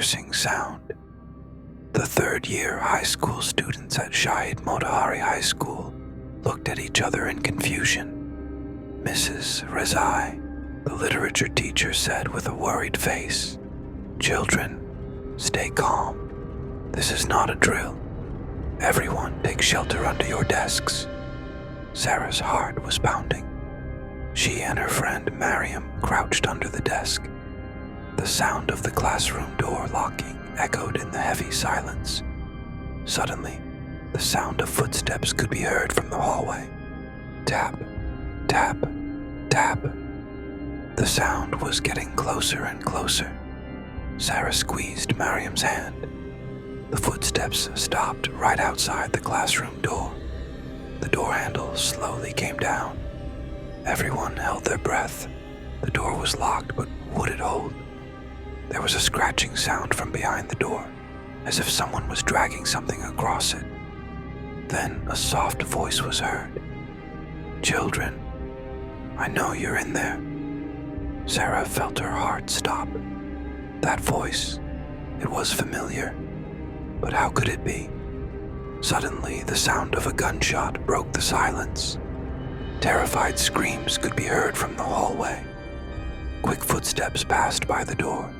piercing sound. The third-year high school students at Shahid Motahari High School looked at each other in confusion. Mrs. Rezai, the literature teacher, said with a worried face, "Children, stay calm. This is not a drill. Everyone take shelter under your desks." Sarah's heart was pounding. She and her friend Mariam crouched under the desk. The sound of the classroom door locking echoed in the heavy silence. Suddenly, the sound of footsteps could be heard from the hallway. Tap, tap, tap. The sound was getting closer and closer. Sarah squeezed Mariam's hand. The footsteps stopped right outside the classroom door. The door handle slowly came down. Everyone held their breath. The door was locked, but would it hold? There was a scratching sound from behind the door, as if someone was dragging something across it. Then a soft voice was heard. "Children, I know you're in there." Sarah felt her heart stop. That voice, it was familiar, but how could it be? Suddenly, the sound of a gunshot broke the silence. Terrified screams could be heard from the hallway. Quick footsteps passed by the door.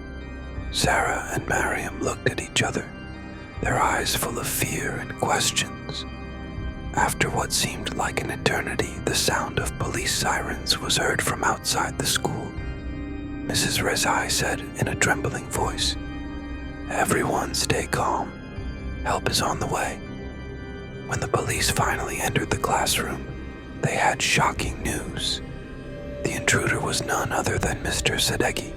Sarah and Mariam looked at each other, their eyes full of fear and questions. After what seemed like an eternity, the sound of police sirens was heard from outside the school. Mrs. Rezai said in a trembling voice, "Everyone stay calm. Help is on the way." When the police finally entered the classroom, they had shocking news. The intruder was none other than Mr. Sadeghi,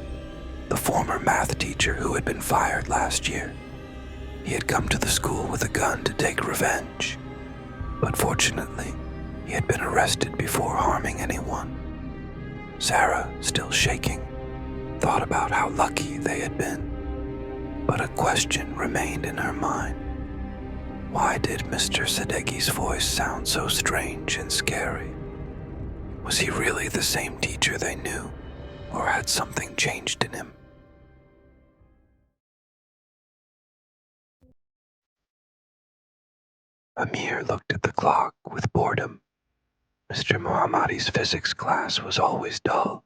the former math teacher who had been fired last year. He had come to the school with a gun to take revenge, but fortunately, he had been arrested before harming anyone. Sarah, still shaking, thought about how lucky they had been, but a question remained in her mind. Why did Mr. Sadeghi's voice sound so strange and scary? Was he really the same teacher they knew, or had something changed in him? Amir looked at the clock with boredom. Mr. Mohammadi's physics class was always dull,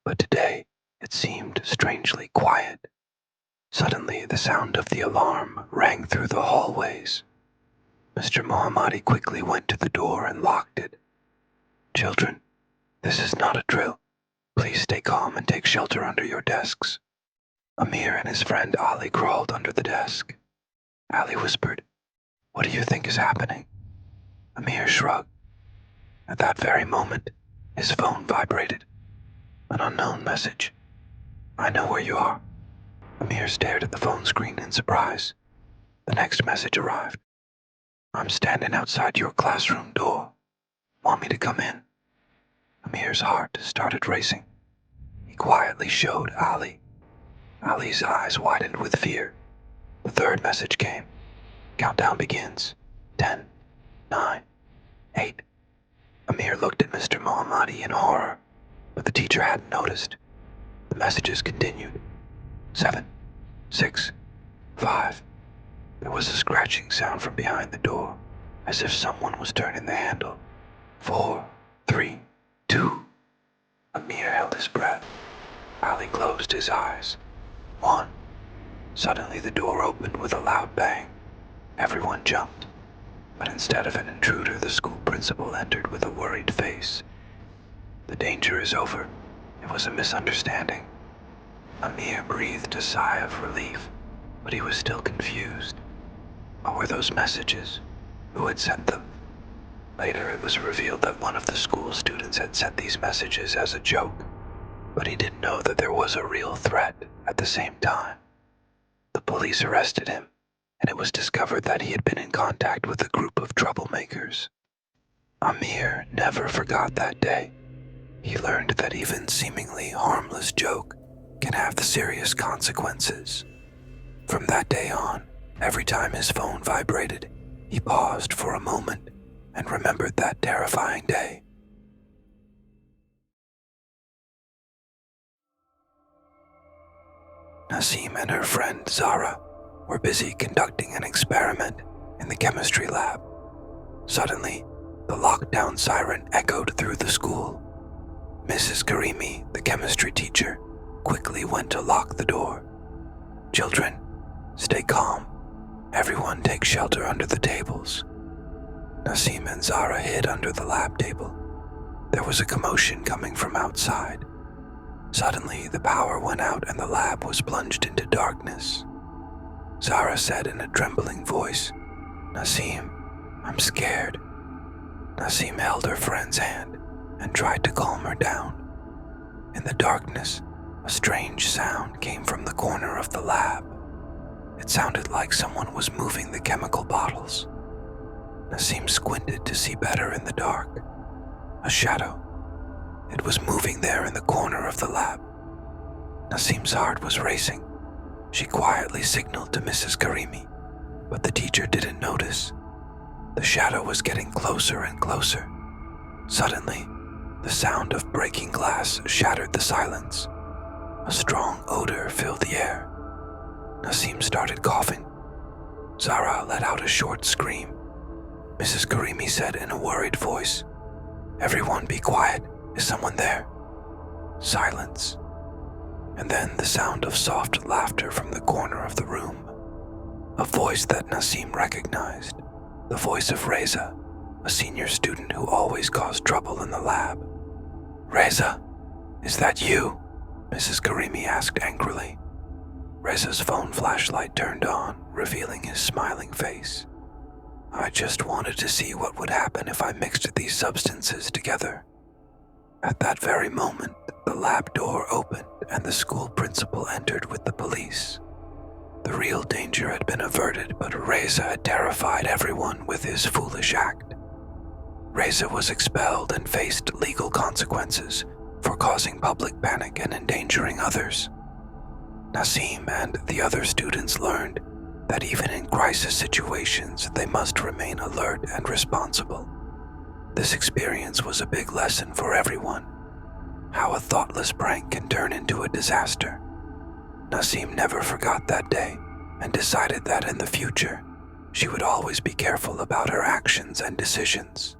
but today it seemed strangely quiet. Suddenly, the sound of the alarm rang through the hallways. Mr. Mohammadi quickly went to the door and locked it. "Children, this is not a drill. Please stay calm and take shelter under your desks." Amir and his friend Ali crawled under the desk. Ali whispered, "What do you think is happening?" Amir shrugged. At that very moment, his phone vibrated. An unknown message. "I know where you are." Amir stared at the phone screen in surprise. The next message arrived. "I'm standing outside your classroom door. Want me to come in?" Amir's heart started racing. He quietly showed Ali. Ali's eyes widened with fear. The third message came. "Countdown begins. 10, 9, 8. Amir looked at Mr. Mohammadi in horror, but the teacher hadn't noticed. The messages continued. 7, 6, 5. There was a scratching sound from behind the door, as if someone was turning the handle. 4, 3, 2. Amir held his breath. Ali closed his eyes. 1. Suddenly the door opened with a loud bang. Everyone jumped, but instead of an intruder, the school principal entered with a worried face. "The danger is over. It was a misunderstanding." Amir breathed a sigh of relief, but he was still confused. What were those messages? Who had sent them? Later, it was revealed that one of the school students had sent these messages as a joke, but he didn't know that there was a real threat at the same time. The police arrested him, and it was discovered that he had been in contact with a group of troublemakers. Amir never forgot that day. He learned that even seemingly harmless joke can have the serious consequences. From that day on, every time his phone vibrated, he paused for a moment and remembered that terrifying day. Nasim and her friend Zara were busy conducting an experiment in the chemistry lab. Suddenly, the lockdown siren echoed through the school. Mrs. Karimi, the chemistry teacher, quickly went to lock the door. "Children, stay calm. Everyone take shelter under the tables." Nasim and Zara hid under the lab table. There was a commotion coming from outside. Suddenly, the power went out and the lab was plunged into darkness. Zara said in a trembling voice, "Nasim, I'm scared." Nasim held her friend's hand and tried to calm her down. In the darkness, a strange sound came from the corner of the lab. It sounded like someone was moving the chemical bottles. Nasim squinted to see better in the dark. A shadow. It was moving there in the corner of the lab. Nasim's heart was racing. She quietly signaled to Mrs. Karimi, but the teacher didn't notice. The shadow was getting closer and closer. Suddenly, the sound of breaking glass shattered the silence. A strong odor filled the air. Nasim started coughing. Zara let out a short scream. Mrs. Karimi said in a worried voice, "Everyone be quiet. Is someone there?" Silence. And then the sound of soft laughter from the corner of the room. A voice that Nasim recognized. The voice of Reza, a senior student who always caused trouble in the lab. "Reza, is that you?" Mrs. Karimi asked angrily. Reza's phone flashlight turned on, revealing his smiling face. "I just wanted to see what would happen if I mixed these substances together." At that very moment, the lab door opened and the school principal entered with the police. The real danger had been averted, but Reza had terrified everyone with his foolish act. Reza was expelled and faced legal consequences for causing public panic and endangering others. Nasim and the other students learned that even in crisis situations, they must remain alert and responsible. This experience was a big lesson for everyone. How a thoughtless prank can turn into a disaster. Nasim never forgot that day and decided that in the future, she would always be careful about her actions and decisions.